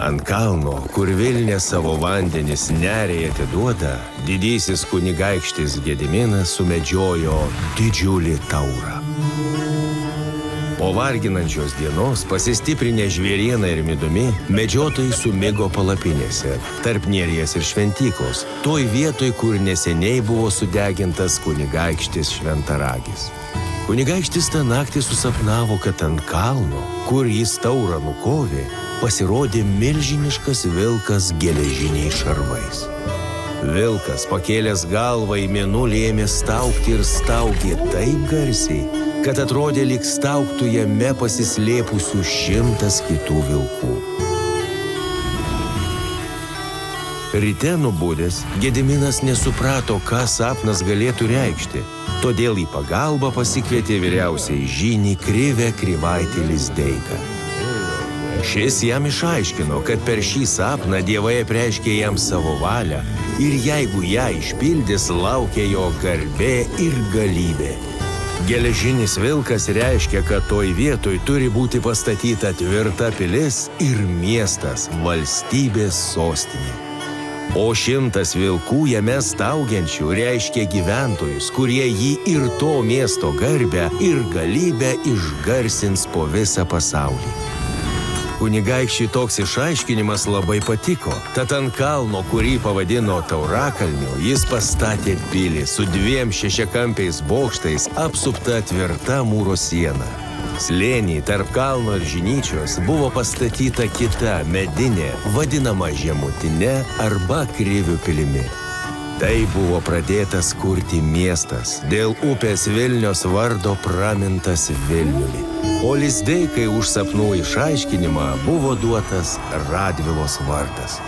Ant kalno, kur Vilnia savo vandenis neriai atiduoda, didysis kunigaikštis Gediminas sumedžiojo didžiulį taurą. Po varginančios dienos, pasistiprinę žvėrieną ir midumi, medžiotojai sumigo palapinėse, tarp Neries ir šventyklos, toj vietoj, kur neseniai buvo sudegintas kunigaikštis Šventaragis. Kunigaikštis tą naktį susapnavo, kad ant kalno, kur jis taurą nukovė, pasirodė milžiniškas vilkas geležiniais šarvais. Vilkas, pakėlęs galvą į mėnulį, ėmė staugti ir staugė taip garsiai, kad atrodė lyg staugtų jame pasislėpusių 100 kitų vilkų. Ryte nubudęs, Gediminas nesuprato, ką sapnas galėtų reikšti, todėl į pagalbą pasikvietė vyriausiąjį žynį Krivę Krivaitį Lizdeiką. Šis jam išaiškino, kad per šį sapną dievai apreiškė jam savo valią ir jeigu ją išpildys, laukia jo garbė ir galybė. Geležinis vilkas reiškia, kad toj vietoj turi būti pastatyta tvirta pilis ir miestas, valstybės sostinė. O 100 vilkų jame staugiančių reiškia gyventojus, kurie jį ir to miesto garbę ir galybę išgarsins po visą pasaulį. Kunigaikščiui toks išaiškinimas labai patiko, tad ant kalno, kurį pavadino Taurakalniu, jis pastatė pilį su 2 šešiakampiais bokštais apsupta tvirta mūro siena. Slėny tarp kalno ir žinyčios buvo pastatyta kita medinė, vadinama Žemutine arba Krivių pilimi. Tai buvo pradėtas kurti miestas, dėl upės Vilnios vardo pramintas Vilniumi. O Lizdeikai už sapnų išaiškinimą buvo duotas Radvilos vardas.